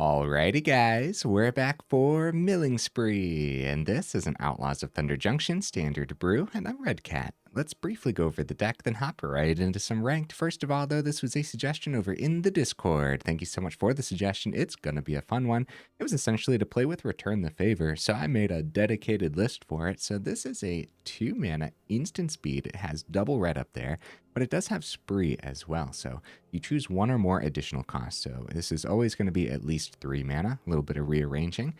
Alrighty guys, we're back for Milling Spree, and this is an Outlaws of Thunder Junction standard brew, and I'm Red Cat. Let's briefly go over the deck, then hop right into some ranked. First of all, though, this was a suggestion over in the Discord. Thank you so much for the suggestion. It's gonna be a fun one. It was essentially to play with Return the Favor, so I made a dedicated list for it. So this is a 2-mana instant speed. It has double red up there, but it does have Spree as well. So you choose one or more additional costs. So this is always going to be at least 3 mana, a little bit of rearranging.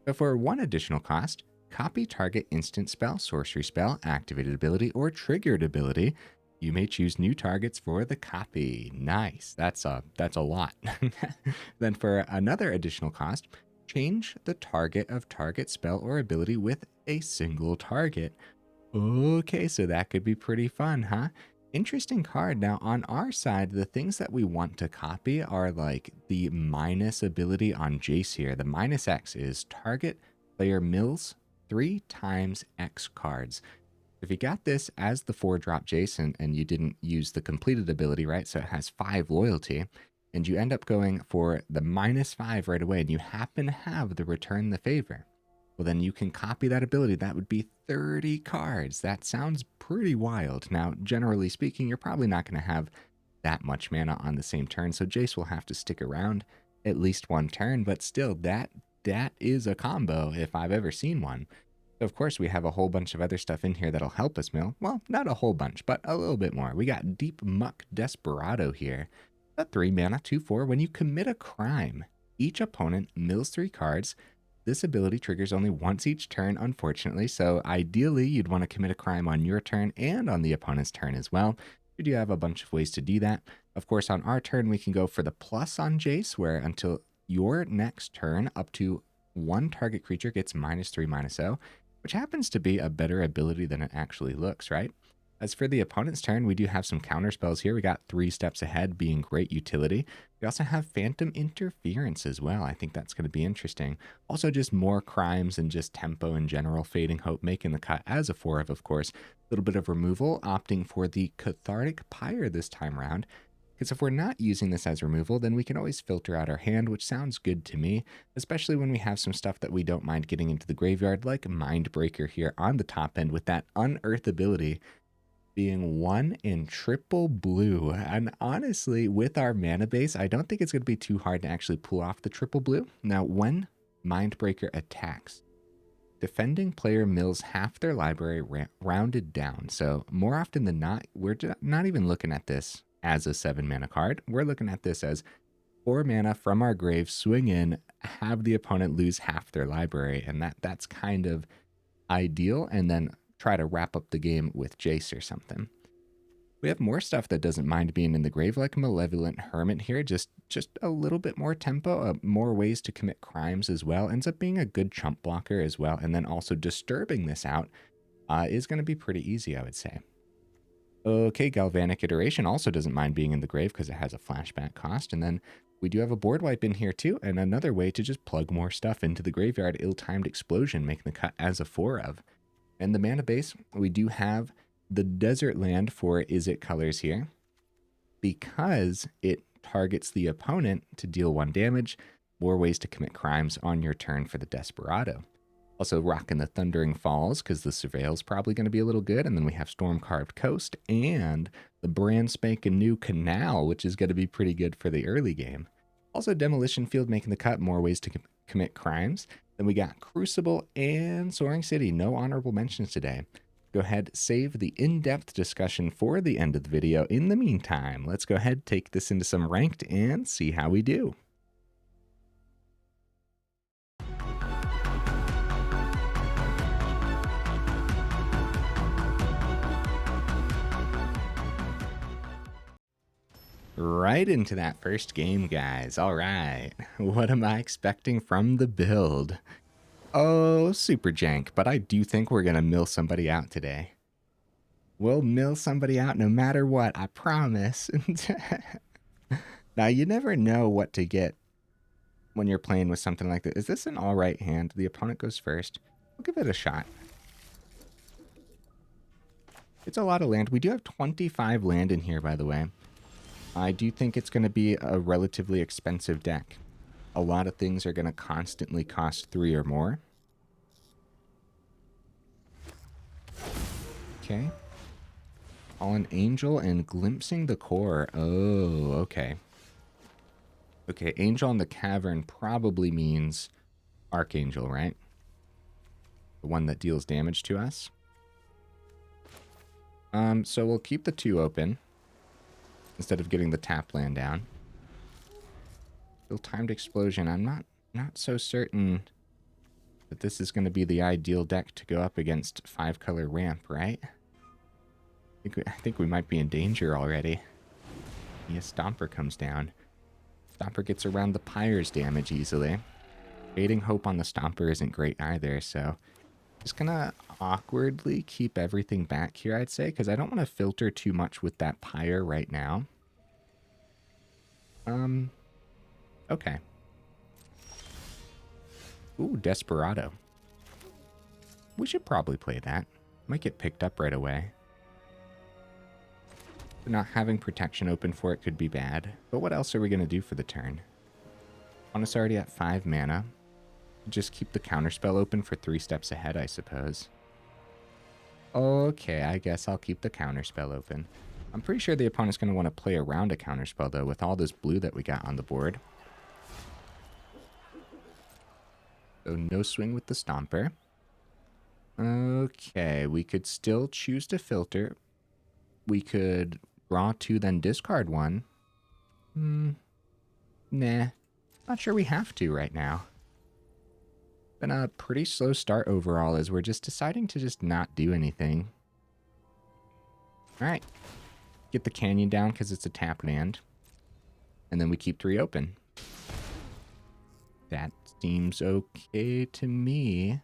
So for one additional cost, copy target instant spell, sorcery spell, activated ability, or triggered ability. You may choose new targets for the copy. Nice. That's a lot. Then for another additional cost, change the target of target spell or ability with a single target. Okay, so that could be pretty fun, huh? Interesting card. Now, on our side, the things that we want to copy are like the minus ability on Jace here. The minus X is target player mills 3 times X cards. If you got this as the 4-drop Jace and you didn't use the completed ability, right? So it has 5 loyalty, and you end up going for the -5 right away, and you happen to have the Return the Favor. Well, then you can copy that ability. That would be 30 cards. That sounds pretty wild. Now, generally speaking, you're probably not going to have that much mana on the same turn, so Jace will have to stick around at least one turn, but still, that is a combo if I've ever seen one. So of course, we have a whole bunch of other stuff in here that'll help us mill. Well, not a whole bunch, but a little bit more. We got Deepmuck Desperado here. A 3 mana, 2/4. When you commit a crime, each opponent mills 3 cards. This ability triggers only once each turn, unfortunately, so ideally you'd want to commit a crime on your turn and on the opponent's turn as well. You do have a bunch of ways to do that. Of course, on our turn, we can go for the plus on Jace, where until your next turn, up to 1 target creature gets -3/-0, which happens to be a better ability than it actually looks, right? As for the opponent's turn, we do have some counter spells here. We got 3 steps ahead being great utility. We also have Phantom Interference as well. I think that's going to be interesting. Also just more crimes and just tempo in general. Fading Hope making the cut as a 4 of course. A little bit of removal, opting for the Cathartic Pyre this time around. Because if we're not using this as removal, then we can always filter out our hand, which sounds good to me, especially when we have some stuff that we don't mind getting into the graveyard, like Mindbreaker here on the top end with that Unearth ability being 1 in triple blue. And honestly, with our mana base, I don't think it's going to be too hard to actually pull off the triple blue. Now, when Mindbreaker attacks, defending player mills half their library rounded down. So more often than not, we're not even looking at this as a 7 mana card. We're looking at this as 4 mana from our grave, swing in, have the opponent lose half their library. And that's kind of ideal. And then try to wrap up the game with Jace or something. We have more stuff that doesn't mind being in the grave, like Malevolent Hermit here. Just a little bit more tempo, more ways to commit crimes as well. Ends up being a good chump blocker as well. And then also disturbing this out is going to be pretty easy, I would say. Okay, Galvanic Iteration also doesn't mind being in the grave because it has a flashback cost. And then we do have a board wipe in here too, and another way to just plug more stuff into the graveyard. Ill-Timed Explosion, making the cut as a 4 of. And the mana base, we do have the Desert Land for Izzet colors here, because it targets the opponent to deal 1 damage, more ways to commit crimes on your turn for the Desperado. Also rocking the Thundering Falls, because the Surveil's probably going to be a little good, and then we have Stormcarved Coast, and the brand spanking new Canal, which is going to be pretty good for the early game. Also Demolition Field making the cut, more ways to commit crimes. Then we got Crucible and Soaring City. No honorable mentions today. Go ahead, save the in-depth discussion for the end of the video. In the meantime, let's go ahead, take this into some ranked and see how we do. Right into that first game, guys. All right. What am I expecting from the build? Oh, super jank, but I do think we're going to mill somebody out today. We'll mill somebody out no matter what, I promise. Now, you never know what to get when you're playing with something like this. Is this an all right hand? The opponent goes first. We'll give it a shot. It's a lot of land. We do have 25 land in here, by the way. I do think it's going to be a relatively expensive deck. a lot of things are going to constantly cost 3 or more. Okay. Fallen Angel and Glimpsing the Core. Oh, okay. Okay, Angel in the Cavern probably means Archangel, right? The one that deals damage to us. So we'll keep the 2 open instead of getting the tap land down. Still Timed Explosion. I'm not so certain that this is going to be the ideal deck to go up against 5-color ramp, right? I think we might be in danger already. Yeah, Stomper comes down. Stomper gets around the Pyre's damage easily. Fading Hope on the Stomper isn't great either, so just gonna awkwardly keep everything back here, I'd say, because I don't want to filter too much with that Pyre right now. Okay. Ooh, Desperado. We should probably play that. Might get picked up right away. Not having protection open for it could be bad. But what else are we going to do for the turn? Opponent's already at 5 mana. Just keep the counterspell open for 3 steps ahead, I suppose. Okay, I guess I'll keep the counterspell open. I'm pretty sure the opponent's going to want to play around a counterspell, though, with all this blue that we got on the board. So no swing with the Stomper. Okay, we could still choose to filter. We could draw 2, then discard 1. Nah. Not sure we have to right now. Been a pretty slow start overall as we're just deciding to just not do anything. Alright. Get the canyon down because it's a tap land. And then we keep 3 open. That seems okay to me.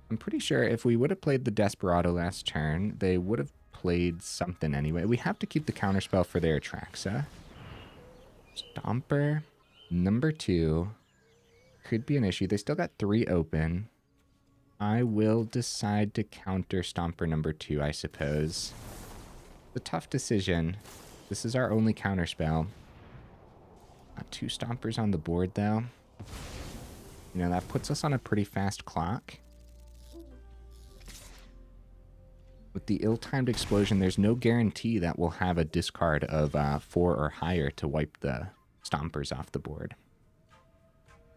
I'm pretty sure if we would have played the Desperado last turn, they would have played something anyway. We have to keep the counterspell for their Atraxa. Stomper, number 2. Could be an issue. They still got 3 open. I will decide to counter Stomper number 2, I suppose. It's a tough decision. This is our only counterspell. 2 Stompers on the board, though. You know, that puts us on a pretty fast clock. With the ill-timed explosion, there's no guarantee that we'll have a discard of 4 or higher to wipe the Stompers off the board.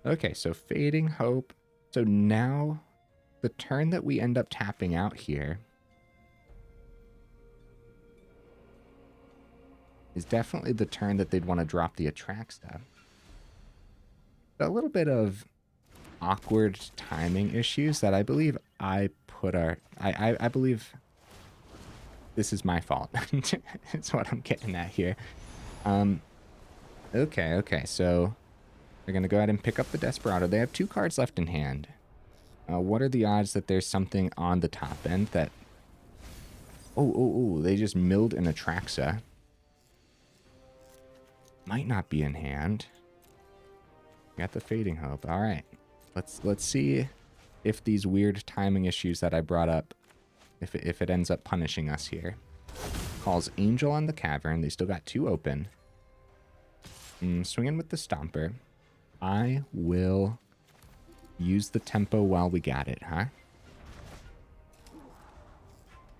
Okay, so Fading Hope. So now, the turn that we end up tapping out here is definitely the turn that they'd want to drop the Atraxa. A little bit of awkward timing issues that I believe I put our... I believe this is my fault. It's what I'm getting at here. Okay, so they're going to go ahead and pick up the Desperado. They have 2 cards left in hand. What are the odds that there's something on the top end that... Oh, they just milled an Atraxa. Might not be in hand. Got the Fading Hope. All right. Let's see if these weird timing issues that I brought up, if it ends up punishing us here. Calls Angel on the Cavern. They still got 2 open. Swinging with the Stomper. I will use the tempo while we got it, huh?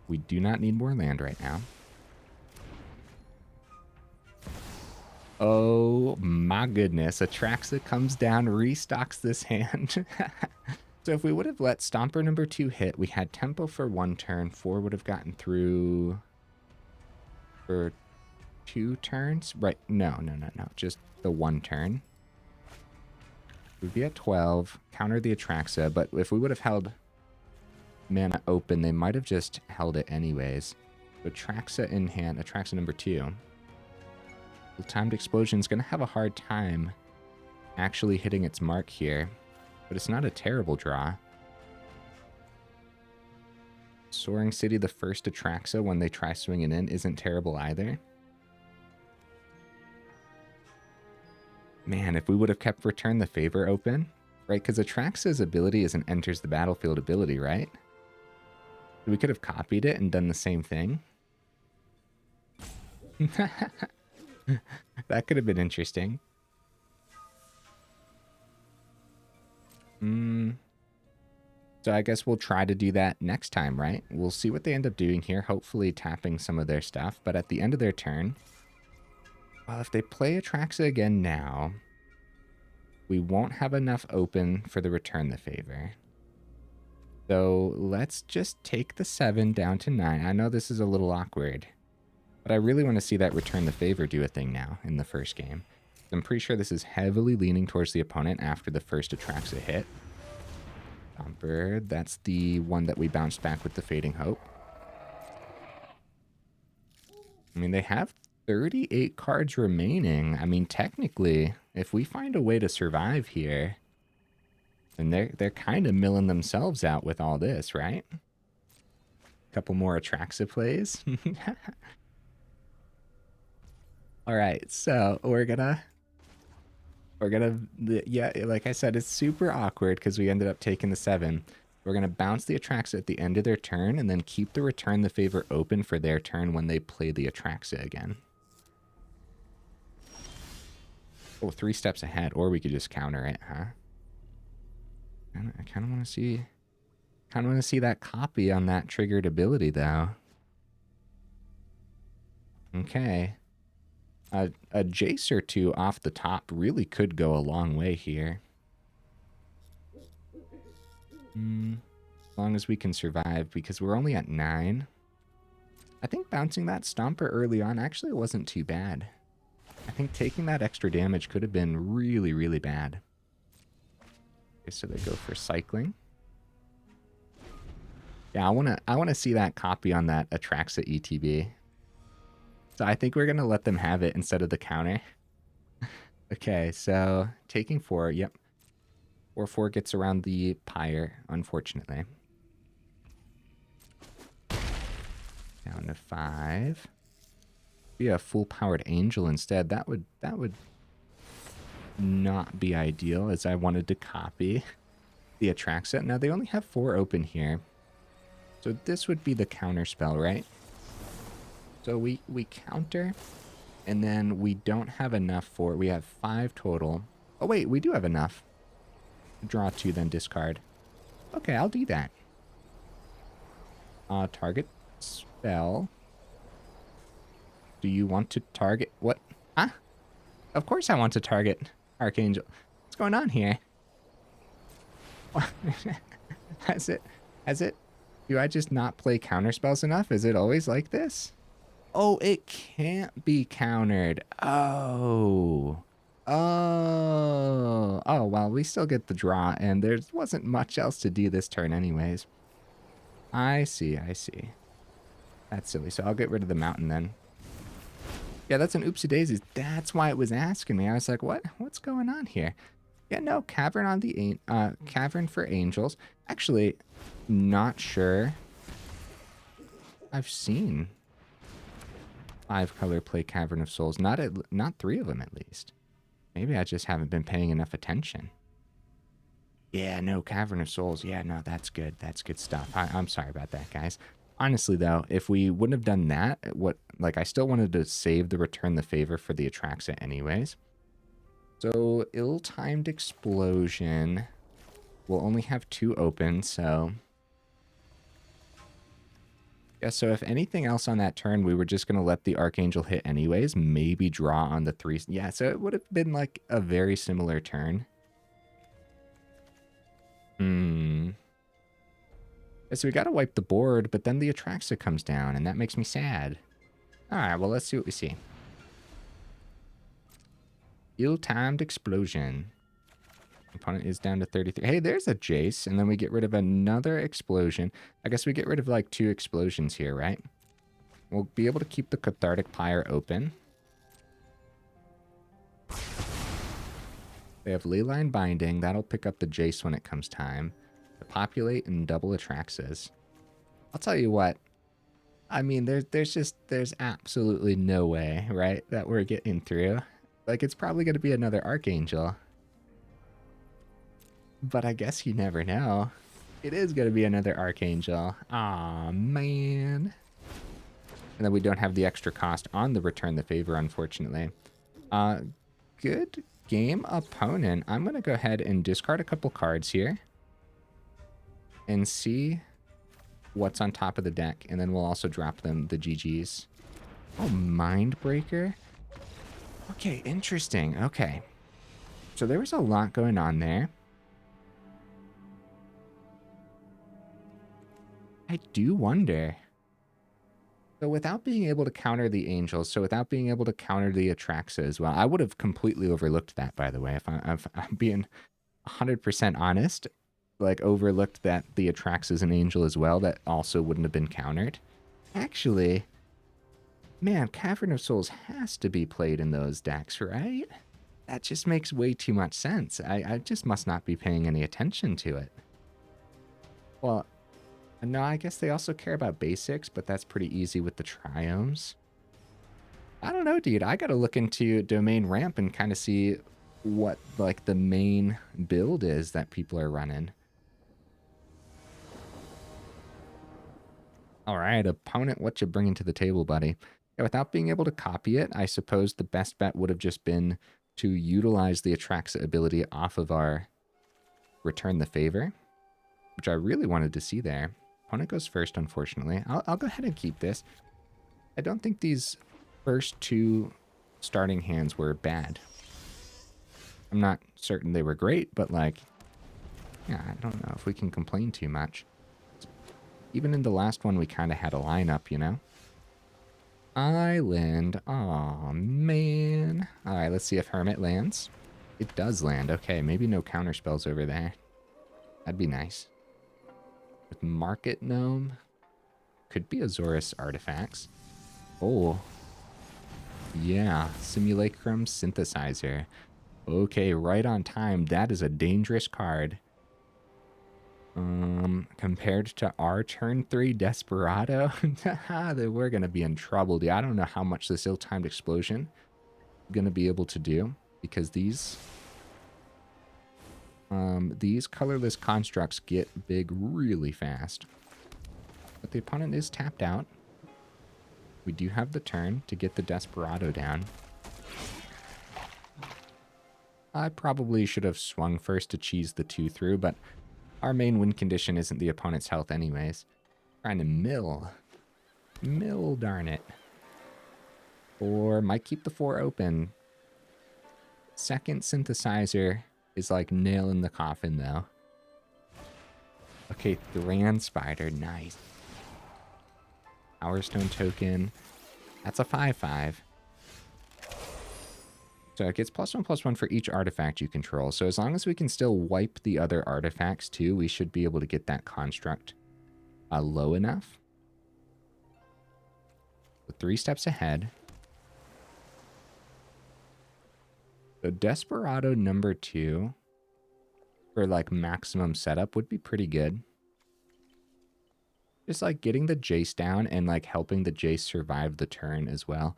We do not need more land right now. Oh my goodness. Atraxa comes down, restocks this hand. So if we would have let Stomper number 2 hit, we had tempo for 1 turn. 4 would have gotten through for 2 turns. Right. No. Just the 1 turn. We'd be at 12. Counter the Atraxa. But if we would have held mana open, they might have just held it anyways. Atraxa in hand. Atraxa number 2. The Timed Explosion is going to have a hard time actually hitting its mark here. But it's not a terrible draw. Soaring City, the first Atraxa when they try swinging in, isn't terrible either. Man, if we would have kept Return the Favor open, right? Because Atraxa's ability is an enters the battlefield ability, right? We could have copied it and done the same thing. That could have been interesting. So I guess we'll try to do that next time, right? We'll see what they end up doing here, hopefully tapping some of their stuff. But at the end of their turn, well, if they play Atraxa again now, we won't have enough open for the Return the Favor. So let's just take the 7 down to 9. I know this is a little awkward, but I really want to see that Return the Favor do a thing now in the first game. I'm pretty sure this is heavily leaning towards the opponent after the first Atraxa hit. Stomper, that's the one that we bounced back with the Fading Hope. I mean, they have 38 cards remaining. I mean, technically, if we find a way to survive here, then they're kind of milling themselves out with all this, right? A couple more Atraxa plays. All right, so we're gonna, yeah, like I said, it's super awkward because we ended up taking the 7. We're gonna bounce the Atraxa at the end of their turn and then keep the Return the Favor open for their turn when they play the Atraxa again. Oh, 3 steps ahead, or we could just counter it, huh? I kind of want to see that copy on that triggered ability, though. Okay. A Jace or 2 off the top really could go a long way here. As long as we can survive, because we're only at 9. I think bouncing that Stomper early on actually wasn't too bad. I think taking that extra damage could have been really, really bad. Okay, so they go for cycling. Yeah, I wanna see that copy on that Atraxa ETB. So I think we're gonna let them have it instead of the counter. Okay, so taking 4, yep. 4/4 gets around the Pyre, unfortunately. Down to 5. Be a full-powered Angel instead. That would not be ideal, as I wanted to copy the Atraxa. Now they only have 4 open here, so this would be the counter spell, right? So we counter, and then we don't have enough for. We have 5 total. Oh wait, we do have enough. Draw 2, then discard. Okay, I'll do that. Target spell. Do you want to target what? Huh? Of course I want to target Archangel. What's going on here? Has it? Do I just not play counter spells enough? Is it always like this? Oh, it can't be countered. Oh, well, we still get the draw, and there wasn't much else to do this turn anyways. I see. That's silly. So I'll get rid of the mountain then. Yeah, that's an oopsie daisies. That's why it was asking me. I was like, what's going on here? Yeah, no, Cavern on the Cavern for Angels. Actually, not sure. I've seen 5-color play Cavern of Souls. Not 3 of them at least. Maybe I just haven't been paying enough attention. Yeah, no, Cavern of Souls. Yeah, no, that's good. That's good stuff. I'm sorry about that, guys. Honestly, though, if we wouldn't have done that, I still wanted to save the Return the Favor for the Atraxa anyways. So, Ill-Timed Explosion. We'll only have 2 open, so... Yeah, so if anything else on that turn, we were just going to let the Archangel hit anyways. Maybe draw on the 3... Yeah, so it would have been like a very similar turn. So we got to wipe the board, but then the Atraxa comes down, and that makes me sad. Alright, well, let's see what we see. Ill-Timed Explosion. Opponent is down to 33. Hey, there's a Jace, and then we get rid of another explosion. I guess we get rid of like 2 explosions here, right? We'll be able to keep the Cathartic Pyre open. They have Leyline Binding. That'll pick up the Jace when it comes time. To populate and double Atraxas. I'll tell you what. I mean, there's absolutely no way, right, that we're getting through. Like, it's probably going to be another Archangel. But I guess you never know. It is going to be another Archangel. Aw, man. And then we don't have the extra cost on the Return the Favor, unfortunately. Good game, opponent. I'm going to go ahead and discard a couple cards here. and see what's on top of the deck, and then we'll also drop them the GGs. Oh, Mindbreaker? Okay, interesting. Okay. So there was a lot going on there. I do wonder. So without being able to counter the Angels, so without being able to counter the Atraxa as well, I would have completely overlooked that, by the way, if I'm being 100% honest. Like, overlooked that the Atraxa is an Angel as well, that also wouldn't have been countered. Actually, man, Cavern of Souls has to be played in those decks, right? That just makes way too much sense. I just must not be paying any attention to it. Well, no, I guess they also care about basics, but that's pretty easy with the triomes. I don't know, dude. I gotta look into Domain Ramp and kind of see what, like, the main build is that people are running. All right, opponent, what you bringing to the table, buddy? Yeah, without being able to copy it, I suppose the best bet would have just been to utilize the Atraxa ability off of our Return the Favor, which I really wanted to see there. Opponent goes first, unfortunately. I'll go ahead and keep this. I don't think these first two starting hands were bad. I'm not certain they were great, but, like, yeah, I don't know if we can complain too much. Even in the last one, we kind of had a lineup, you know? Island. Aw, man. All right, let's see if Hermit lands. It does land. Okay, maybe no counter spells over there. That'd be nice. With Market Gnome. Could be Azorus artifacts. Oh. Yeah, Simulacrum Synthesizer. Okay, right on time. That is a dangerous card. Compared to our turn 3 Desperado, we're going to be in trouble, dude. I don't know how much this ill-timed explosion is going to be able to do, because these colorless constructs get big really fast. But the opponent is tapped out. We do have the turn to get the Desperado down. I probably should have swung first to cheese the 2 through, but our main win condition isn't the opponent's health anyways. Trying to mill. Mill, darn it. Or might keep the 4 open. Second synthesizer is like nail in the coffin, though. Okay, Thran Spider, nice. Power Stone token. That's a 5/5. So it gets +1/+1 for each artifact you control. So as long as we can still wipe the other artifacts too, we should be able to get that construct low enough. So 3 steps ahead. So Desperado number 2 for, like, maximum setup would be pretty good. Just, like, getting the Jace down and, like, helping the Jace survive the turn as well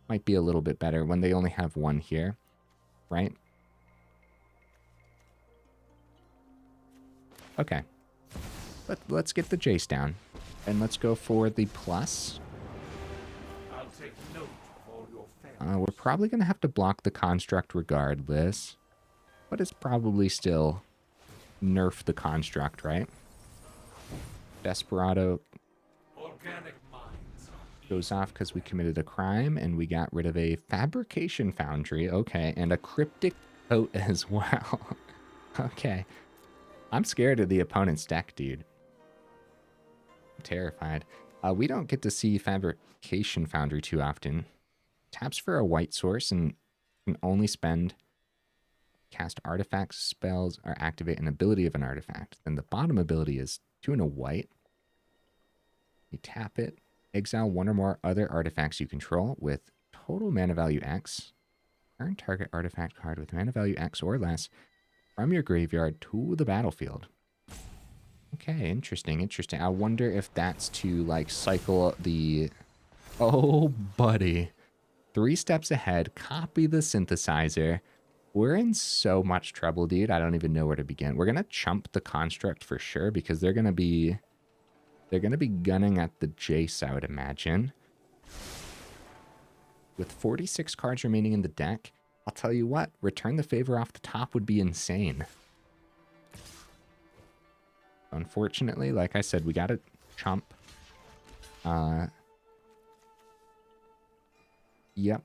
might be a little bit better when they only have 1 here, right? Okay. Let's get the Jace down. And let's go for the plus. I'll take note of all your failures. We're probably going to have to block the construct regardless. But it's probably still nerf the construct, right? Desperado goes off because we committed a crime and we got rid of a fabrication foundry. Okay, and a cryptic coat as well. Okay. I'm scared of the opponent's deck, dude. I'm terrified. We don't get to see fabrication foundry too often. Taps for a white source and can only cast artifacts, spells, or activate an ability of an artifact. Then the bottom ability is 2 and a white. You tap it, exile 1 or more other artifacts you control with total mana value X. Turn target artifact card with mana value X or less from your graveyard to the battlefield. Okay, interesting, interesting. I wonder if that's to, like, cycle the... Oh, buddy. 3 steps ahead, copy the synthesizer. We're in so much trouble, dude. I don't even know where to begin. We're going to chump the construct for sure because they're going to be gunning at the Jace, I would imagine. With 46 cards remaining in the deck, I'll tell you what, Return the Favor off the top would be insane. Unfortunately, like I said, we got to chump. Yep.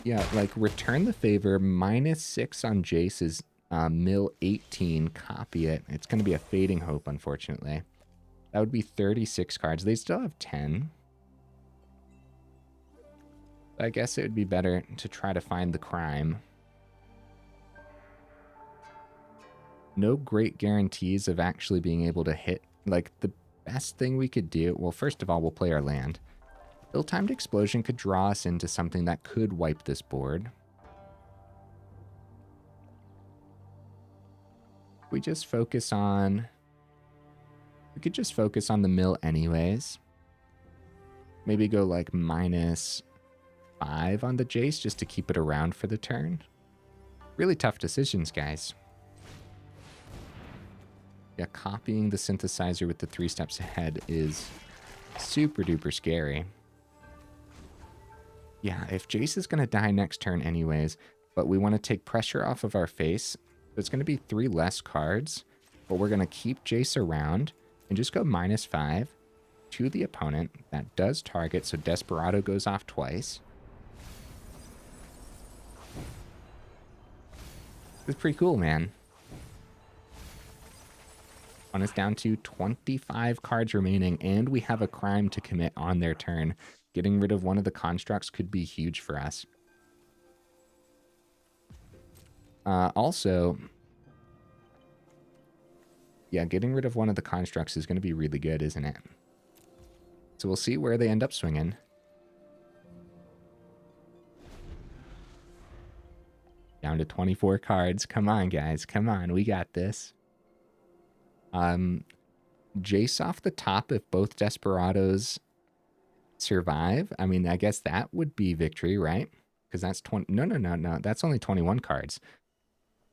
Yeah, like return the favor, -6 on Jace is mill 18, copy it. It's going to be a fading hope, unfortunately. That would be 36 cards. They still have 10. I guess it would be better to try to find the crime. No great guarantees of actually being able to hit. Like, the best thing we could do... Well, first of all, we'll play our land. Ill-timed explosion could draw us into something that could wipe this board. We just focus on... We could just focus on the mill anyways. Maybe go like -5 on the Jace just to keep it around for the turn. Really tough decisions, guys. Yeah, copying the synthesizer with the 3 steps ahead is super duper scary. Yeah, if Jace is going to die next turn anyways, but we want to take pressure off of our face, so it's going to be 3 less cards, but we're going to keep Jace around and just go -5 to the opponent. That does target, so Desperado goes off twice. It's pretty cool, man. One is down to 25 cards remaining, and we have a crime to commit on their turn. Getting rid of one of the constructs could be huge for us. Also, yeah, getting rid of one of the constructs is going to be really good, isn't it? So we'll see where they end up swinging. Down to 24 cards. Come on, guys. Come on. We got this. Jace off the top if both Desperados survive. I mean, I guess that would be victory, right? Because that's 20. No. That's only 21 cards.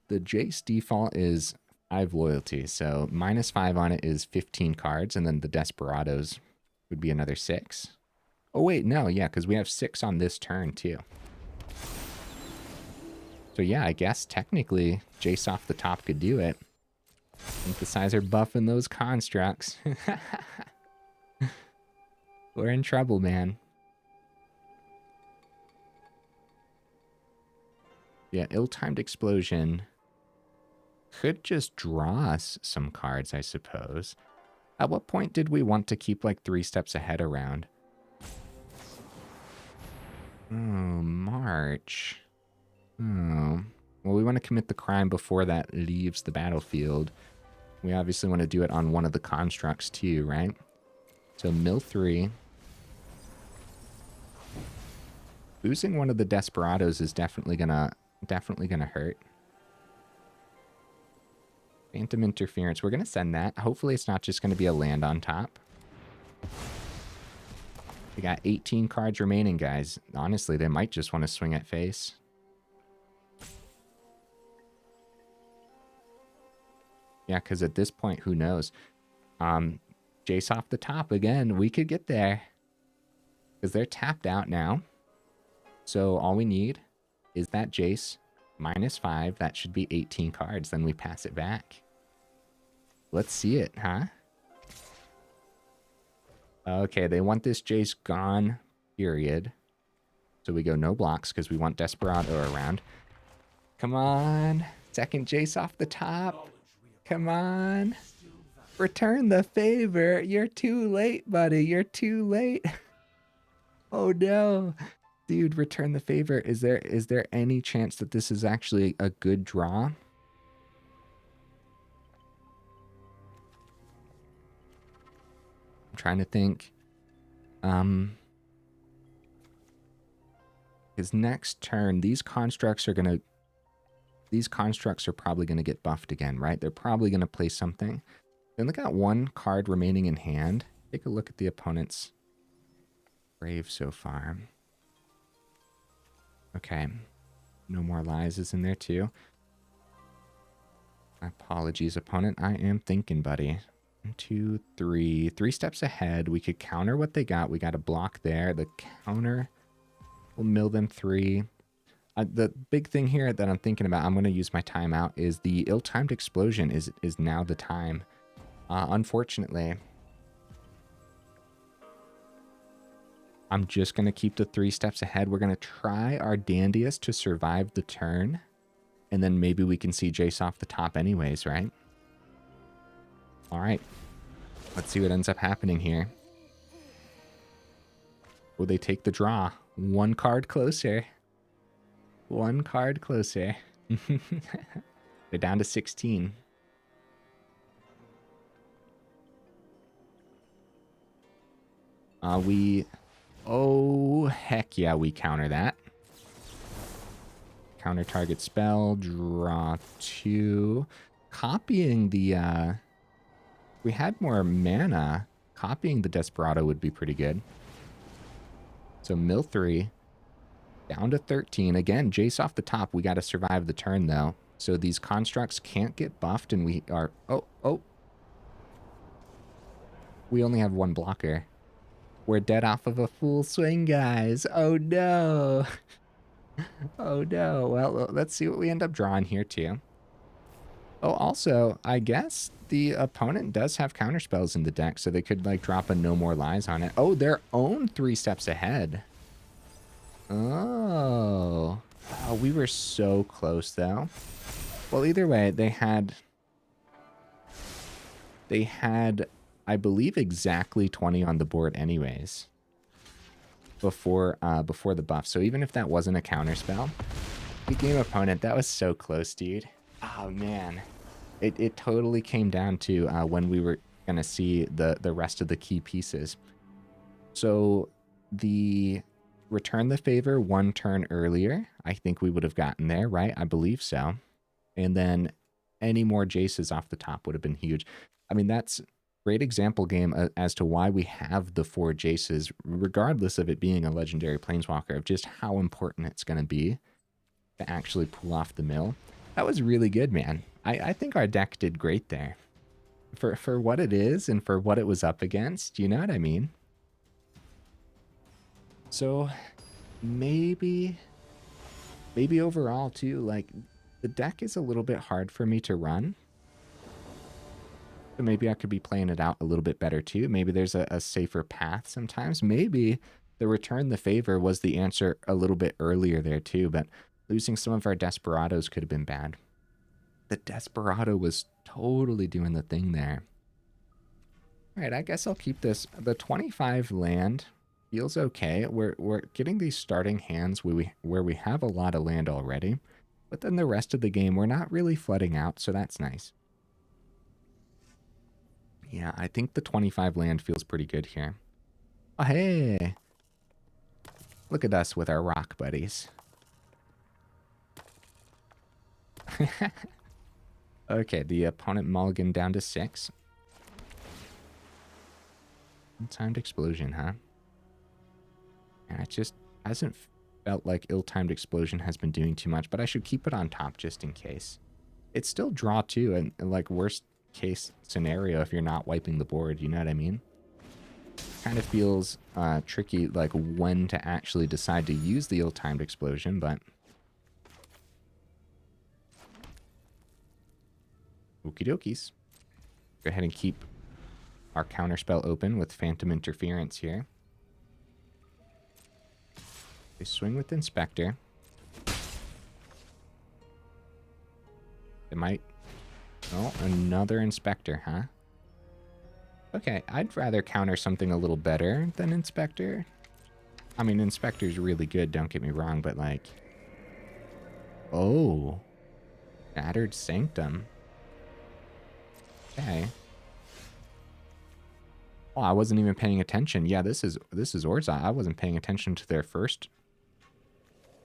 The Jace default is 5 loyalty. So -5 on it is 15 cards. And then the Desperados would be another 6. Oh, wait. No. Yeah, because we have 6 on this turn, too. So, yeah, I guess technically Jace off the top could do it. Synthesizer buffing those constructs. We're in trouble, man. Yeah, ill-timed explosion could just draw us some cards, I suppose. At what point did we want to keep like 3 steps ahead around? Oh, March. Oh. Well, we want to commit the crime before that leaves the battlefield. We obviously want to do it on one of the constructs too, right? So mill 3. Losing one of the Desperados is definitely gonna hurt. Phantom Interference. We're gonna send that. Hopefully it's not just gonna be a land on top. We got 18 cards remaining, guys. Honestly, they might just want to swing at face. Yeah, because at this point, who knows? Jace off the top again. We could get there. Because they're tapped out now. So all we need is that Jace -5. That should be 18 cards. Then we pass it back. Let's see it, huh? Okay, they want this Jace gone, period. So we go no blocks because we want Desperado around. Come on. Second Jace off the top. Come on. Return the favor. You're too late, buddy. You're too late. Oh, no. Dude, return the favor. Is there any chance that this is actually a good draw? I'm trying to think. His next turn, these constructs are probably gonna get buffed again, right? They're probably gonna play something. They only got 1 card remaining in hand. Take a look at the opponent's grave so far. Okay. No More Lies is in there too. Apologies, opponent. I am thinking, buddy. 1, 2, 3. 3 steps ahead. We could counter what they got. We got a block there. The counter will mill them 3. The big thing here that I'm thinking about, I'm going to use my timeout, is the ill-timed explosion is now the time. Unfortunately, I'm just going to keep the 3 steps ahead. We're going to try our dandiest to survive the turn, and then maybe we can see Jace off the top anyways, right? All right. Let's see what ends up happening here. Will they take the draw? 1 card closer. 1 card closer. They're down to 16. Oh, heck yeah, we counter that. Counter target spell, draw 2. Copying the, we had more mana. Copying the Desperado would be pretty good. So mill 3. Down to 13. Again, Jace off the top. We got to survive the turn, though. So these constructs can't get buffed, and we are... Oh. We only have 1 blocker. We're dead off of a full swing, guys. Oh, no. Oh, no. Well, let's see what we end up drawing here, too. Oh, also, I guess the opponent does have counterspells in the deck, so they could, like, drop a No More Lies on it. Oh, their own 3 steps ahead. Oh. Oh, we were so close, though. Well, either way, they had, I believe, exactly 20 on the board anyways. Before the buff. So even if that wasn't a counterspell, the game opponent, that was so close, dude. Oh, man. It totally came down to when we were going to see the rest of the key pieces. So the return the favor 1 turn earlier, I think we would have gotten there, right? I believe so. And then any more Jaces off the top would have been huge. I mean, that's great example game as to why we have the 4 Jaces, regardless of it being a legendary planeswalker, of just how important it's going to be to actually pull off the mill. That was really good, man. I think our deck did great there. For what it is and for what it was up against, you know what I mean? So maybe overall too, like, the deck is a little bit hard for me to run. So maybe I could be playing it out a little bit better too. Maybe there's a safer path sometimes. Maybe the return the favor was the answer a little bit earlier there too, but losing some of our Desperados could have been bad. The Desperado was totally doing the thing there. All right, I guess I'll keep this. The 25 land feels okay. We're getting these starting hands where we have a lot of land already, but then the rest of the game we're not really flooding out, so that's nice. Yeah, I think the 25 land feels pretty good here. Oh, hey! Look at us with our rock buddies. Okay, the opponent mulligan down to 6. Ill-timed explosion, huh? Yeah, it just hasn't felt like ill-timed explosion has been doing too much, but I should keep it on top just in case. It's still draw too, and like worst case scenario if you're not wiping the board, you know what I mean? Kind of feels tricky, like when to actually decide to use the ill-timed explosion, but okie dokies. Go ahead and keep our counterspell open with Phantom Interference here. They swing with Inspector. They might... Oh, another Inspector, huh? Okay, I'd rather counter something a little better than Inspector. I mean, Inspector's really good, don't get me wrong, but like... Oh. Shattered Sanctum. Okay. Oh, I wasn't even paying attention. Yeah, this is Orza. I wasn't paying attention to their first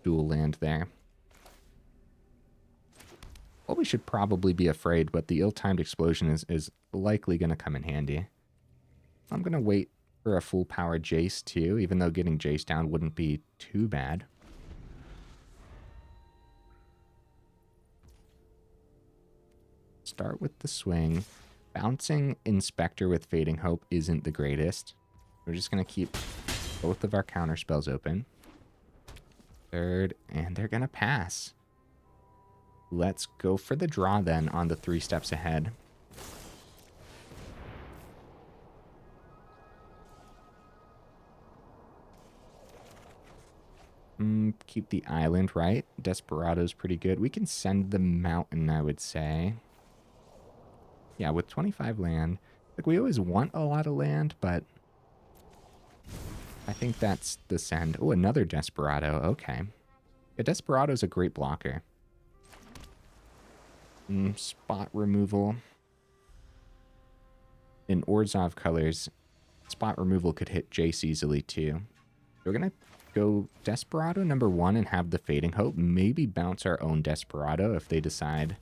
dual land there. Well, we should probably be afraid, but the ill-timed explosion is likely going to come in handy. I'm going to wait for a full power Jace too, even though getting Jace down wouldn't be too bad. Start with the swing. Bouncing Inspector with Fading Hope isn't the greatest. We're just going to keep both of our counter spells open. third, and they're gonna pass. Let's go for the draw then on the 3 steps ahead. Keep the island, right? Desperado's pretty good. We can send the mountain, I would say. Yeah, with 25 land. Like, we always want a lot of land, but I think that's the send. Oh, another Desperado. Okay. Yeah, Desperado's a great blocker. Spot removal. In Orzhov colors, spot removal could hit Jace easily, too. We're going to go Desperado number 1 and have the Fading Hope. Maybe bounce our own Desperado if they decide.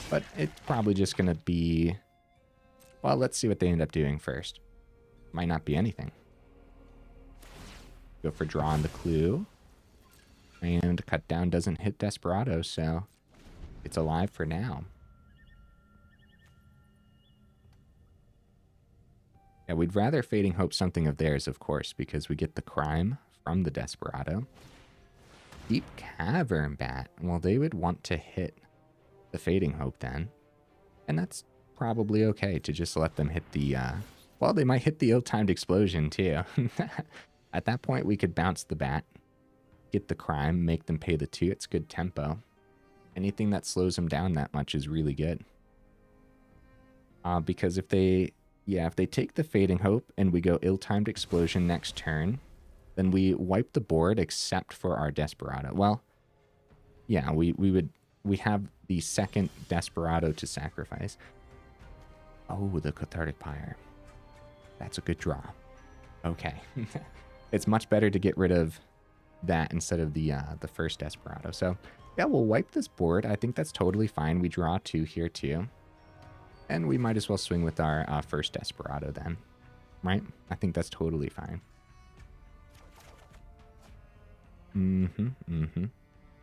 But it's probably just going to be... Well, let's see what they end up doing first. Might not be anything. Go for draw on the clue. And cut down doesn't hit Desperado, so it's alive for now. Yeah, we'd rather Fading Hope something of theirs, of course, because we get the crime from the Desperado. Deep Cavern Bat. Well, they would want to hit the Fading Hope then. And that's probably okay to just let them hit the... well, they might hit the ill-timed explosion, too. At that point, we could bounce the bat, get the crime, make them pay the 2. It's good tempo. Anything that slows them down that much is really good. Because if they... Yeah, if they take the Fading Hope and we go ill-timed explosion next turn, then we wipe the board except for our Desperado. Well, yeah, we have the second Desperado to sacrifice. Oh, the Cathartic Pyre. That's a good draw. Okay. It's much better to get rid of that instead of the first Desperado. So, yeah, we'll wipe this board. I think that's totally fine. We draw 2 here, too. And we might as well swing with our first Desperado then, right? I think that's totally fine.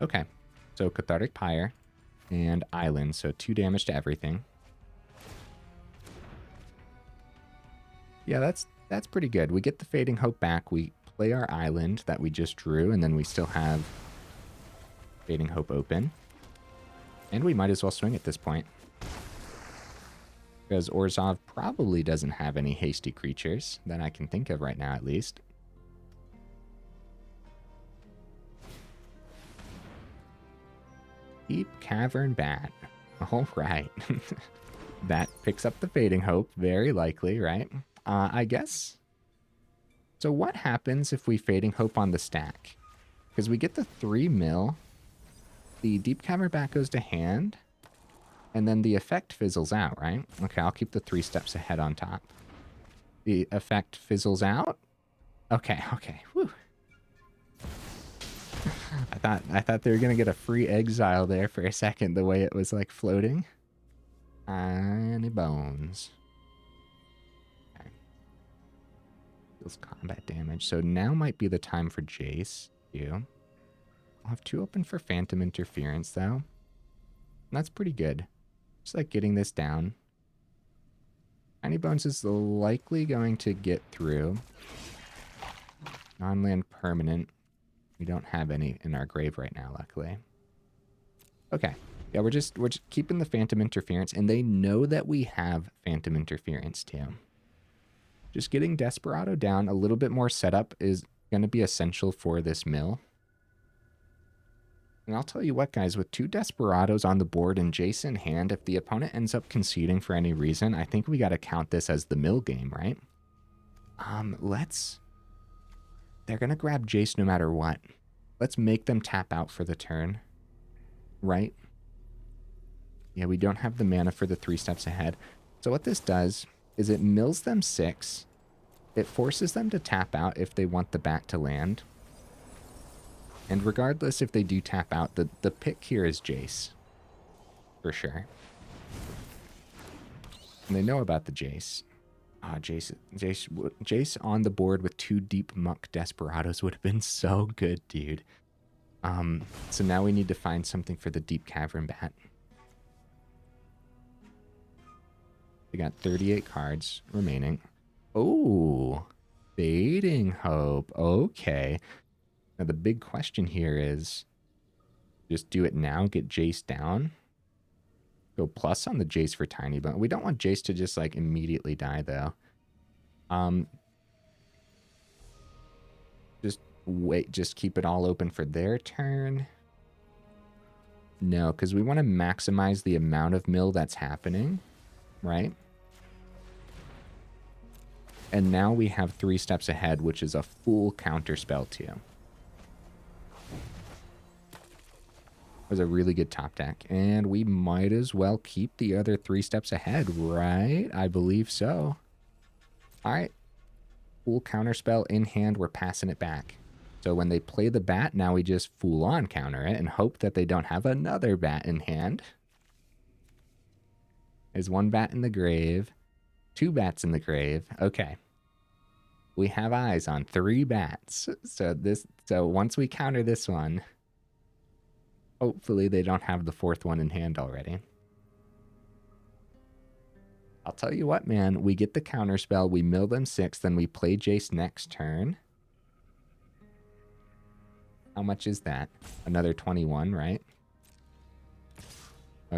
Okay, so Cathartic Pyre and Island, so 2 damage to everything. Yeah, that's pretty good. We get the Fading Hope back. We play our Island that we just drew, and then we still have Fading Hope open. And we might as well swing at this point. Because Orzhov probably doesn't have any hasty creatures that I can think of right now, at least. Deep Cavern Bat. All right. That picks up the Fading Hope, very likely, right? I guess. So what happens if we Fading Hope on the stack? Because we get the 3 mill. The Deep Cavern Bat goes to hand. And then the effect fizzles out, right? Okay, I'll keep the 3 steps ahead on top. The effect fizzles out? Okay. Whew. I thought they were gonna get a free exile there for a second, the way it was like floating. Any bones. Okay. Deals combat damage. So now might be the time for Jace. I'll have 2 open for Phantom Interference though. And that's pretty good. Just like getting this down. Tiny Bones is likely going to get through. Non-land permanent. We don't have any in our grave right now, luckily. Okay. Yeah, we're just keeping the Phantom Interference, and they know that we have Phantom Interference too. Just getting Desperado down, a little bit more setup is going to be essential for this mill. And I'll tell you what, guys, with 2 Desperados on the board and Jace in hand, if the opponent ends up conceding for any reason, I think we got to count this as the mill game, right? They're going to grab Jace no matter what. Let's make them tap out for the turn, right? Yeah, we don't have the mana for the 3 steps ahead. So what this does is it mills them 6. It forces them to tap out if they want the bat to land. And regardless if they do tap out, the pick here is Jace. For sure. And they know about the Jace. Jace on the board with 2 Deepmuck Desperados would have been so good, dude. So now we need to find something for the Deep Cavern Bat. We got 38 cards remaining. Oh, Fading Hope. Okay. Now, the big question here is just do it now, get Jace down. Go plus on the Jace for Tiny Bone. We don't want Jace to just like immediately die though. Just wait, just keep it all open for their turn. No, because we want to maximize the amount of mill that's happening, right? And now we have 3 steps ahead, which is a full counter spell too. Was a really good top deck, and we might as well keep the other 3 steps ahead, right? I believe so. All right, full counter spell in hand. We're passing it back. So when they play the bat, now we just full on counter it and hope that they don't have another bat in hand. There's 1 bat in the grave, 2 bats in the grave. Okay, we have eyes on 3 bats. So once we counter this one, hopefully they don't have the 4th one in hand already. I'll tell you what, man. We get the counter spell. We mill them 6. Then we play Jace next turn. How much is that? Another 21, right?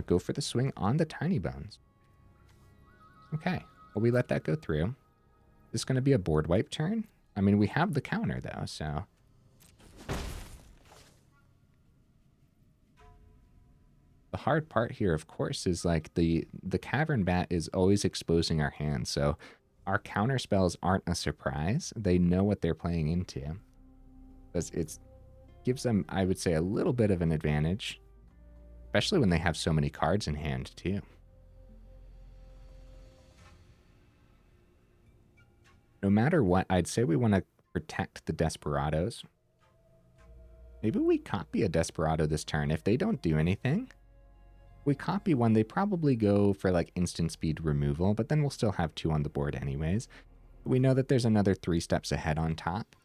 Go for the swing on the Tiny Bones. Okay. Well, we let that go through. Is this going to be a board wipe turn? I mean, we have the counter, though, so... The hard part here, of course, is like the Cavern Bat is always exposing our hand, so our counter spells aren't a surprise. They know what they're playing into. It gives them, I would say, a little bit of an advantage, especially when they have so many cards in hand, too. No matter what, I'd say we want to protect the Desperados. Maybe we copy a Desperado this turn. If they don't do anything... we copy one, they probably go for like instant speed removal, but then we'll still have 2 on the board anyways. We know that there's another 3 steps ahead on top.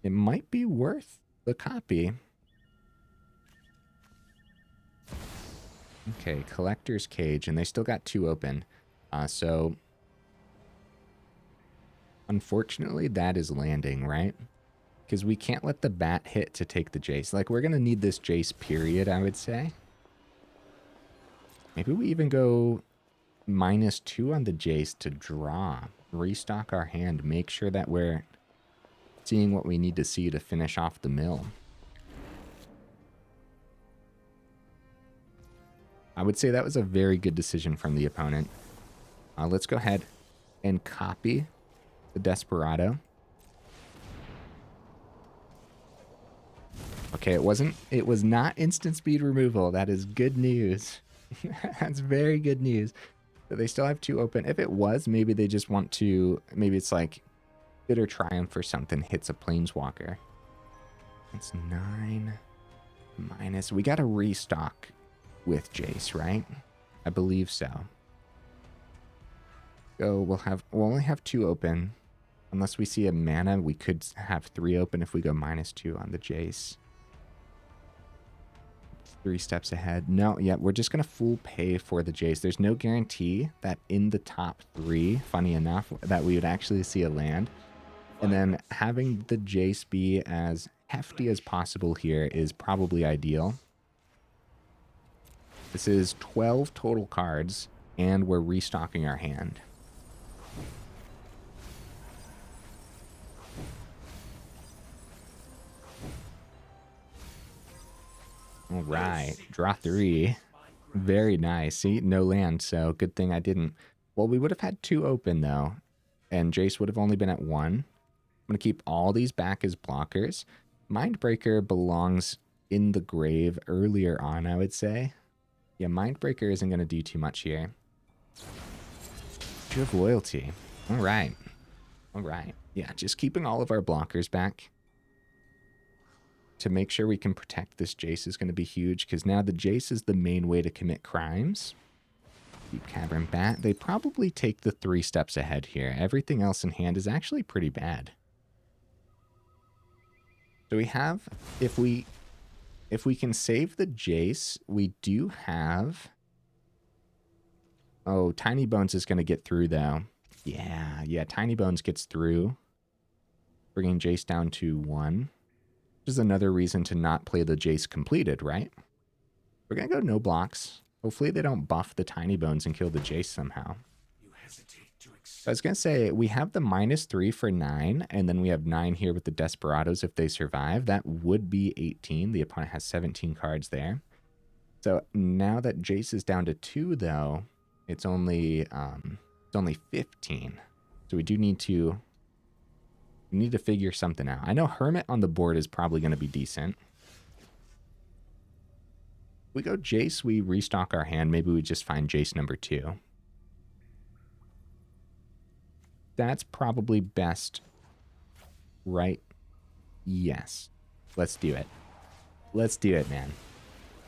It might be worth the copy. Okay, Collector's Cage, and they still got 2 open. So, unfortunately, that is landing, right? Because we can't let the bat hit to take the Jace. Like, we're going to need this Jace, period, I would say. Maybe we even go -2 on the Jace to draw. Restock our hand. Make sure that we're seeing what we need to see to finish off the mill. I would say that was a very good decision from the opponent. Let's go ahead and copy the Desperado. Okay, it was not instant speed removal. That is good news. That's very good news. But they still have 2 open. If it was, maybe they just want to, maybe it's like Bitter Triumph or something hits a Planeswalker. It's 9 minus. We got to restock with Jace, right? I believe so. So we'll only have 2 open. Unless we see a mana, we could have 3 open if we go -2 on the Jace. 3 steps ahead. No, yeah, we're just going to full pay for the Jace. There's no guarantee that in the top 3, funny enough, that we would actually see a land. And then having the Jace be as hefty as possible here is probably ideal. This is 12 total cards, and we're restocking our hand. All right, draw 3. Very nice. See, no land, so good thing I didn't. Well, we would have had 2 open, though, and Jace would have only been at 1. I'm going to keep all these back as blockers. Mindbreaker belongs in the grave earlier on, I would say. Yeah, Mindbreaker isn't going to do too much here. You have loyalty. All right. All right. Yeah, just keeping all of our blockers back to make sure we can protect this Jace is going to be huge, because now the Jace is the main way to commit crimes. Deep Cavern Bat. They probably take the 3 steps ahead here. Everything else in hand is actually pretty bad. So we have, if we can save the Jace, we do have... Oh, Tiny Bones is going to get through, though. Yeah, Tiny Bones gets through. bringing Jace down to 1. Which is another reason to not play the Jace completed, right? We're going to go no blocks. Hopefully they don't buff the Tiny Bones and kill the Jace somehow. You hesitate to accept. I was going to say, we have the -3 for 9, and then we have 9 here with the Desperados if they survive. That would be 18. The opponent has 17 cards there. So now that Jace is down to 2, though, it's only 15. So we do need to figure something out. I know Hermit on the board is probably going to be decent. We go Jace, we restock our hand. Maybe we just find Jace number 2. That's probably best, right? Yes. Let's do it. Let's do it, man.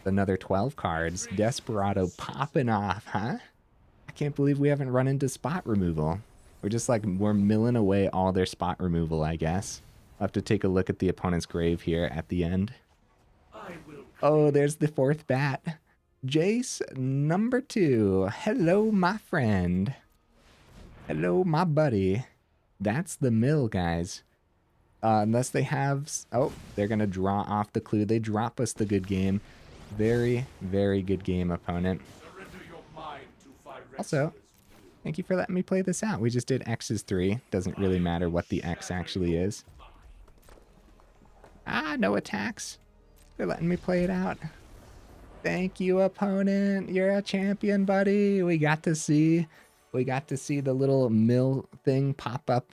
Another 12 cards. Desperado popping off, huh? I can't believe we haven't run into spot removal. We're just like, we're milling away all their spot removal, I guess. I'll have to take a look at the opponent's grave here at the end. Oh, there's the 4th bat. Jace number 2. Hello, my friend. Hello, my buddy. That's the mill, guys. Unless they have... Oh, they're going to draw off the clue. They drop us the good game. Very, very good game, opponent. Also, thank you for letting me play this out. We just did X's 3. Doesn't really matter what the X actually is. Ah, no attacks. They're letting me play it out. Thank you, opponent. You're a champion, buddy. We got to see the little mill thing pop up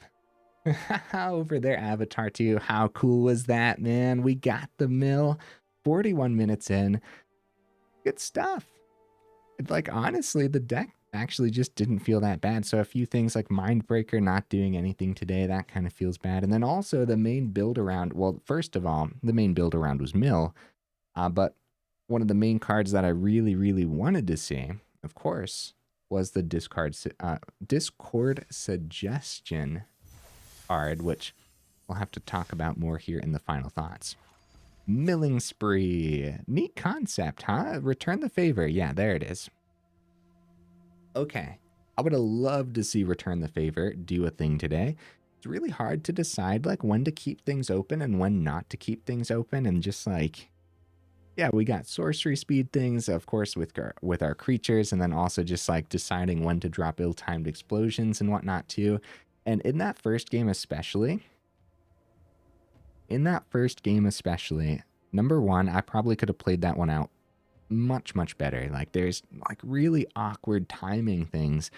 over their avatar too. How cool was that, man? We got the mill. 41 minutes in. Good stuff. Like, honestly, the deck actually just didn't feel that bad. So a few things like Mindbreaker not doing anything today, that kind of feels bad. And then also the main build around, well, first of all, the main build around was mill. But one of the main cards that I really, really wanted to see, of course, was the Discord Suggestion card, which we'll have to talk about more here in the final thoughts. Milling Spree. Neat concept, huh? Return the favor. Yeah, there it is. Okay. I would have loved to see Return the Favor do a thing today. It's really hard to decide like when to keep things open and when not to keep things open, and just like, yeah, we got sorcery speed things, of course, with our creatures, and then also just like deciding when to drop ill-timed explosions and whatnot too. And in that first game especially, number one, I probably could have played that one out much, much better. Like, there's like really awkward timing things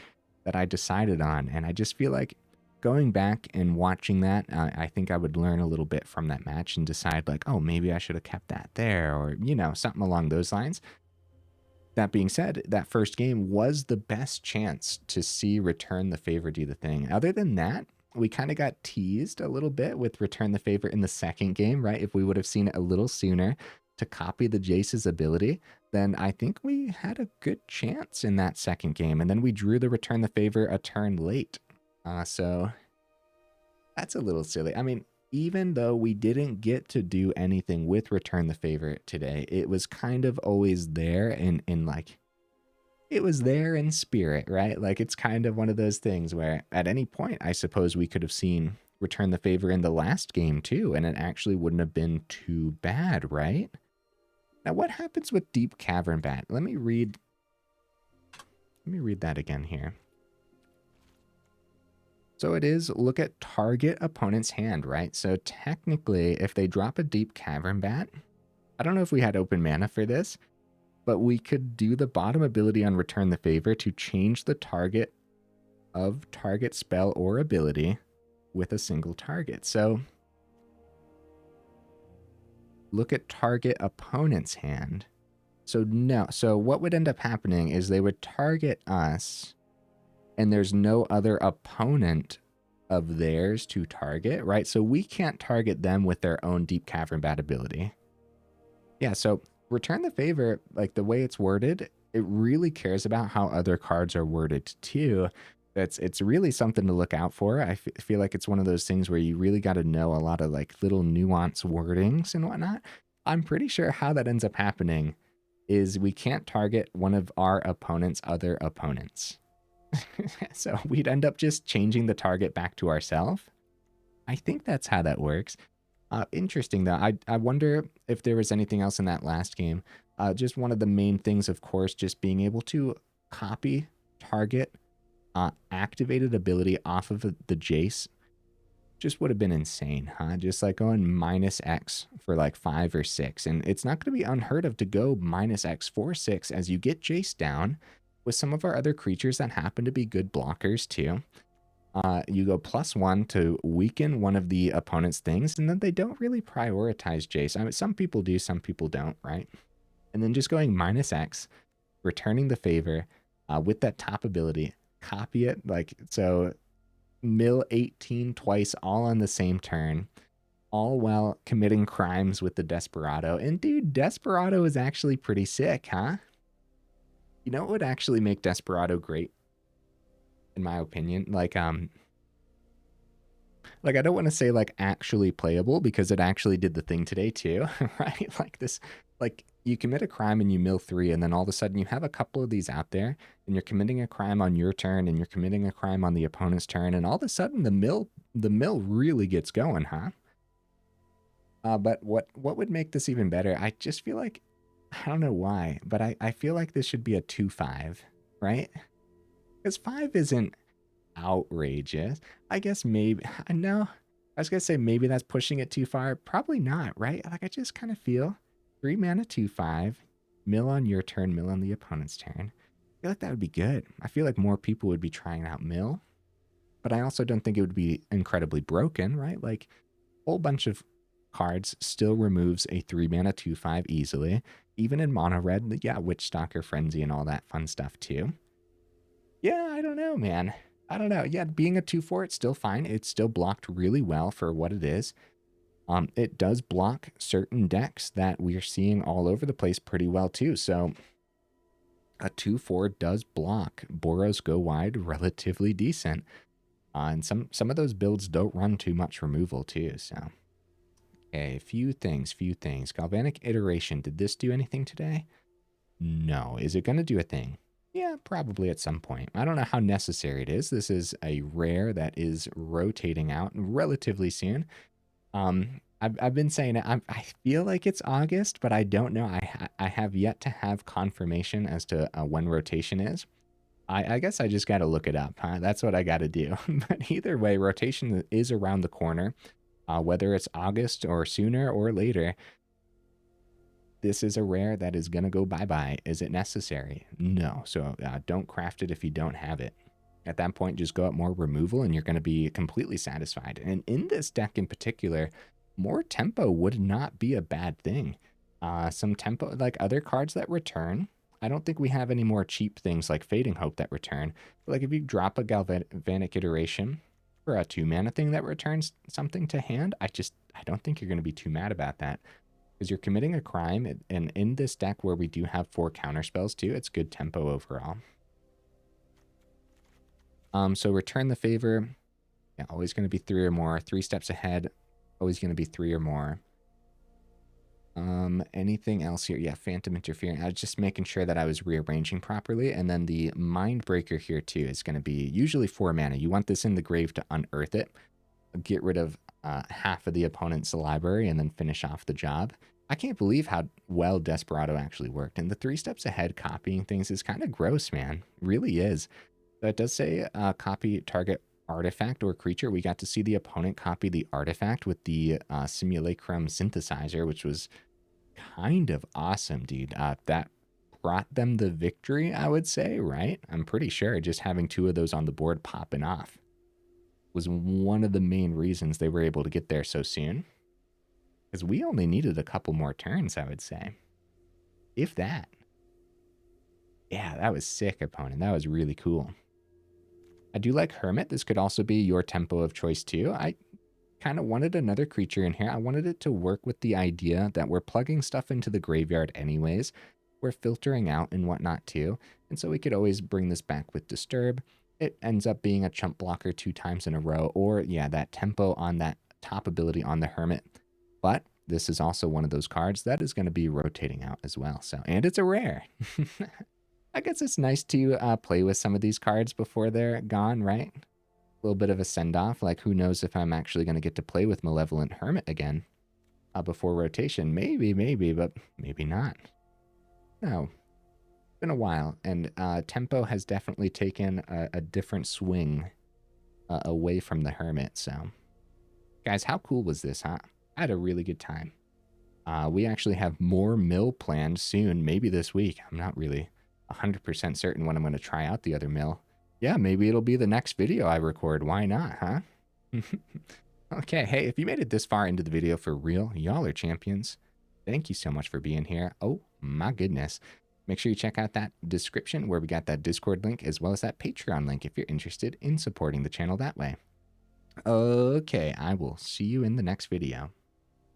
that I decided on, and I just feel like going back and watching that, I think I would learn a little bit from that match and decide like, oh, maybe I should have kept that there, or, you know, something along those lines. That being said, that first game was the best chance to see Return the Favor do the thing. Other than that, we kind of got teased a little bit with Return the Favor in the second game, right? If we would have seen it a little sooner to copy the Jace's ability, then I think we had a good chance in that second game. And then we drew the Return the Favor a turn late. So that's a little silly. I mean, even though we didn't get to do anything with Return the Favor today, it was kind of always there in like, it was there in spirit, right? Like, it's kind of one of those things where at any point, I suppose we could have seen Return the Favor in the last game too, and it actually wouldn't have been too bad, right? Now, what happens with Deep Cavern Bat? Let me read that again here. So it is, look at target opponent's hand, right? So technically, if they drop a Deep Cavern Bat, I don't know if we had open mana for this, but we could do the bottom ability on Return the Favor to change the target of target spell or ability with a single target. So look at target opponent's hand. So no, so what would end up happening is they would target us, and there's no other opponent of theirs to target, right? So we can't target them with their own Deep Cavern Bat ability. Yeah, so Return the Favor, like the way it's worded, it really cares about how other cards are worded too. It's really something to look out for. I feel like it's one of those things where you really got to know a lot of like little nuance wordings and whatnot. I'm pretty sure how that ends up happening is we can't target one of our opponent's other opponents. So we'd end up just changing the target back to ourselves. I think that's how that works. Interesting though. I wonder if there was anything else in that last game. Just one of the main things, of course, just being able to copy target activated ability off of the Jace just would have been insane, huh? Just like going -X for like 5 or 6. And it's not going to be unheard of to go -X for 6 as you get Jace down with some of our other creatures that happen to be good blockers too. You go +1 to weaken one of the opponent's things, and then they don't really prioritize Jace. I mean, some people do, some people don't, right? And then just going -X, returning the favor with that top ability, copy it, like, so mill 18 twice, all on the same turn, all while committing crimes with the Desperado. And dude, Desperado is actually pretty sick, huh? You know what would actually make Desperado great, in my opinion? Like I don't want to say like actually playable, because it actually did the thing today too, right? Like this, like you commit a crime and you mill 3, and then all of a sudden you have a couple of these out there, and you're committing a crime on your turn, and you're committing a crime on the opponent's turn, and all of a sudden the mill really gets going, huh? But what would make this even better? I just feel like, I don't know why, but I feel like this should be a 2/5, right? Because 5 isn't outrageous. I guess maybe, no, I was gonna say maybe that's pushing it too far. Probably not, right? Like I just kind of feel 3 mana 2/5, mill on your turn, mill on the opponent's turn. I feel like that would be good. I feel like more people would be trying out mill, but I also don't think it would be incredibly broken, right? Like a whole bunch of cards still removes a 3 mana 2/5 easily. Even in mono red, yeah, Witch Stalker Frenzy and all that fun stuff too. Yeah, I don't know, man. I don't know. Yeah, being a 2/4, it's still fine. It's still blocked really well for what it is. It does block certain decks that we're seeing all over the place pretty well too. So a 2/4 does block Boros Go Wide relatively decent. And some of those builds don't run too much removal too. So okay, few things. Galvanic Iteration. Did this do anything today? No. Is it going to do a thing? Yeah, probably at some point. I don't know how necessary it is. This is a rare that is rotating out relatively soon. I've been saying it. I feel like it's August, but I don't know. I have yet to have confirmation as to when rotation is. I guess I just got to look it up. Huh? That's what I got to do. But either way, rotation is around the corner. Whether it's August or sooner or later, this is a rare that is going to go bye-bye. Is it necessary? No. So don't craft it if you don't have it. At that point, just go up more removal and you're going to be completely satisfied. And in this deck in particular, more tempo would not be a bad thing. Some tempo, like other cards that return. I don't think we have any more cheap things like Fading Hope that return. But like if you drop a Galvanic Iteration for a 2 mana thing that returns something to hand, I don't think you're going to be too mad about that. Because you're committing a crime, and in this deck where we do have 4 counterspells too, it's good tempo overall. So return the favor. Yeah, always going to be 3 or more. 3 steps ahead, always going to be 3 or more. Anything else here? Yeah, Phantom Interfering. I was just making sure that I was rearranging properly. And then the Mindbreaker here too is going to be usually 4 mana. You want this in the grave to unearth it, get rid of half of the opponent's library, and then finish off the job. I can't believe how well Desperado actually worked. And the 3 steps ahead copying things is kind of gross, man. It really is. So it does say copy target artifact or creature. We got to see the opponent copy the artifact with the Simulacrum Synthesizer, which was kind of awesome, dude. That brought them the victory, I would say, right? I'm pretty sure just having 2 of those on the board popping off was one of the main reasons they were able to get there so soon. Because we only needed a couple more turns, I would say. If that. Yeah, that was sick, opponent. That was really cool. I do like Hermit. This could also be your tempo of choice too. I kind of wanted another creature in here. I wanted it to work with the idea that we're plugging stuff into the graveyard anyways. We're filtering out and whatnot too. And so we could always bring this back with Disturb. It ends up being a chump blocker 2 times in a row. Or yeah, that tempo on that top ability on the Hermit. But this is also one of those cards that is going to be rotating out as well. So, and it's a rare. I guess it's nice to play with some of these cards before they're gone, right? little bit of a send-off. Like, who knows if I'm actually going to get to play with Malevolent Hermit again before rotation. Maybe, but maybe not. No, it's been a while, and tempo has definitely taken a different swing away from the Hermit. So, guys, how cool was this, huh? I had a really good time. We actually have more mill planned soon, maybe this week. I'm not really 100% certain when I'm going to try out the other mill. Yeah, maybe it'll be the next video I record. Why not, huh? Okay, hey, if you made it this far into the video for real, y'all are champions. Thank you so much for being here. Oh, my goodness. Make sure you check out that description where we got that Discord link as well as that Patreon link if you're interested in supporting the channel that way. Okay, I will see you in the next video.